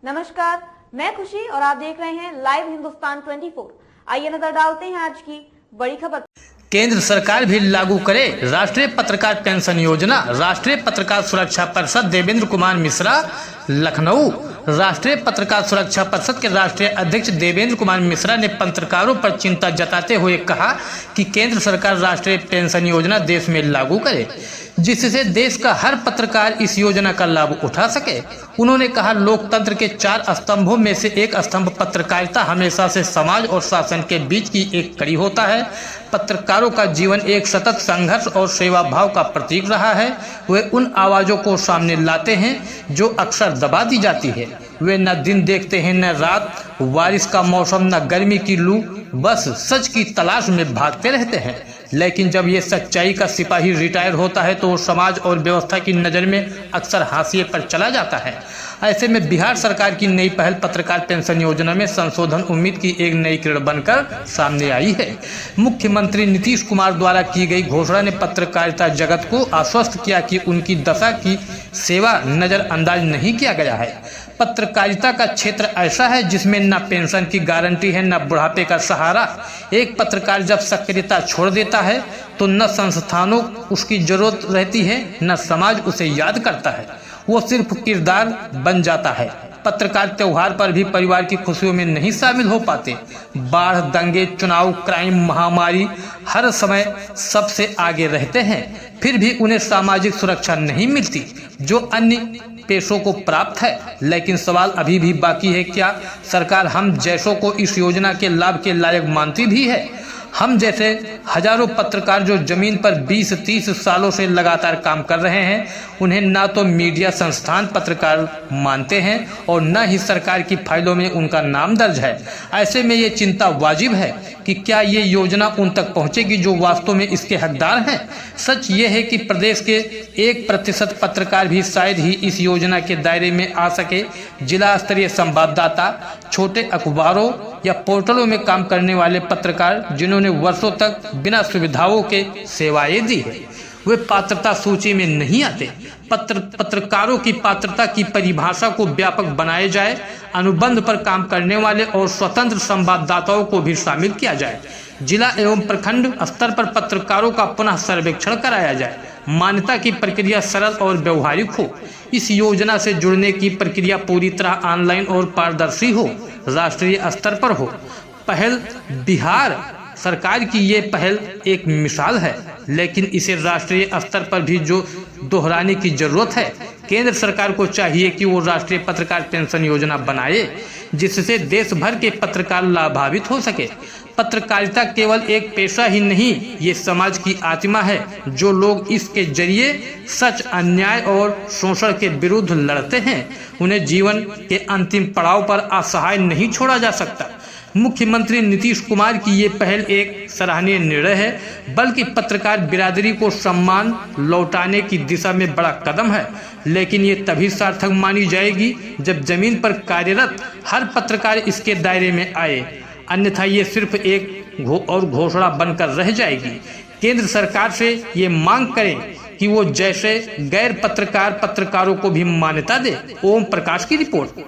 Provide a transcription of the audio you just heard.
नमस्कार, मैं खुशी और आप देख रहे हैं लाइव हिंदुस्तान 24। आइए नजर डालते हैं आज की बड़ी खबर। केंद्र सरकार भी लागू करे राष्ट्रीय पत्रकार पेंशन योजना। राष्ट्रीय पत्रकार सुरक्षा परिषद देवेंद्र कुमार मिश्रा लखनऊ। राष्ट्रीय पत्रकार सुरक्षा परिषद के राष्ट्रीय अध्यक्ष देवेंद्र कुमार मिश्रा ने पत्रकारों पर चिंता जताते हुए कहा कि केंद्र सरकार राष्ट्रीय पेंशन योजना देश में लागू करे, जिससे देश का हर पत्रकार इस योजना का लाभ उठा सके। उन्होंने कहा, लोकतंत्र के 4 स्तंभों में से एक स्तंभ पत्रकारिता हमेशा से समाज और शासन के बीच की एक कड़ी होता है। पत्रकारों का जीवन एक सतत संघर्ष और सेवा भाव का प्रतीक रहा है। वे उन आवाज़ों को सामने लाते हैं जो अक्सर दबा दी जाती है। वे न दिन देखते हैं न रात, बारिश का मौसम न गर्मी की लू, बस सच की तलाश में भागते रहते हैं। लेकिन जब ये सच्चाई का सिपाही रिटायर होता है तो वो समाज और व्यवस्था की नज़र में अक्सर हाशिए पर चला जाता है। ऐसे में बिहार सरकार की नई पहल पत्रकार पेंशन योजना में संशोधन उम्मीद की एक नई किरण बनकर सामने आई है। मुख्यमंत्री नीतीश कुमार द्वारा की गई घोषणा ने पत्रकारिता जगत को आश्वस्त किया कि उनकी दशा की सेवा नज़रअंदाज नहीं किया गया है। पत्रकारिता का क्षेत्र ऐसा है जिसमें न पेंशन की गारंटी है न बुढ़ापे का सहारा। एक पत्रकार जब सक्रियता छोड़ देता है तो न संस्थानों उसकी जरूरत रहती है न समाज उसे याद करता है, वो सिर्फ किरदार बन जाता है। पत्रकार त्योहार पर भी परिवार की खुशियों में नहीं शामिल हो पाते। बाढ़, दंगे, चुनाव, क्राइम, महामारी, हर समय सबसे आगे रहते हैं, फिर भी उन्हें सामाजिक सुरक्षा नहीं मिलती जो अन्य पेशों को प्राप्त है। लेकिन सवाल अभी भी बाकी है, क्या सरकार हम जैसों को इस योजना के लाभ के लायक मानती भी है? हम जैसे हजारों पत्रकार जो जमीन पर 20-30 सालों से लगातार काम कर रहे हैं, उन्हें ना तो मीडिया संस्थान पत्रकार मानते हैं और न ही सरकार की फाइलों में उनका नाम दर्ज है। ऐसे में ये चिंता वाजिब है कि क्या ये योजना उन तक पहुंचेगी जो वास्तव में इसके हकदार हैं। सच ये है कि प्रदेश के 1% पत्रकार भी शायद ही इस योजना के दायरे में आ सके। जिला स्तरीय संवाददाता, छोटे अखबारों या पोर्टलों में काम करने वाले पत्रकार जिन्होंने वर्षों तक बिना सुविधाओं के सेवाएं दी है, वे पात्रता सूची में नहीं आते। पत्रकारों की पात्रता की परिभाषा को व्यापक बनाया जाए, अनुबंध पर काम करने वाले और स्वतंत्र संवाददाताओं को भी शामिल किया जाए। जिला एवं प्रखंड स्तर पर पत्रकारों का पुनः सर्वेक्षण कराया जाए। मान्यता की प्रक्रिया सरल और व्यवहारिक हो। इस योजना से जुड़ने की प्रक्रिया पूरी तरह ऑनलाइन और पारदर्शी हो, राष्ट्रीय स्तर पर हो। पहल बिहार सरकार की ये पहल एक मिसाल है, लेकिन इसे राष्ट्रीय स्तर पर भी जो दोहराने की जरूरत है। केंद्र सरकार को चाहिए कि वो राष्ट्रीय पत्रकार पेंशन योजना बनाए जिससे देश भर के पत्रकार लाभान्वित हो सके। पत्रकारिता केवल एक पेशा ही नहीं, ये समाज की आत्मा है। जो लोग इसके जरिए सच, अन्याय और शोषण के विरुद्ध लड़ते हैं, उन्हें जीवन के अंतिम पड़ाव पर असहाय नहीं छोड़ा जा सकता। मुख्यमंत्री नीतीश कुमार की ये पहल एक सराहनीय निर्णय है, बल्कि पत्रकार बिरादरी को सम्मान लौटाने की दिशा में बड़ा कदम है। लेकिन ये तभी सार्थक मानी जाएगी जब जमीन पर कार्यरत हर पत्रकार इसके दायरे में आए, अन्यथा ये सिर्फ एक घोषणा बनकर रह जाएगी। केंद्र सरकार से ये मांग करें कि वो जैसे गैर पत्रकारों को भी मान्यता दे। ओम प्रकाश की रिपोर्ट।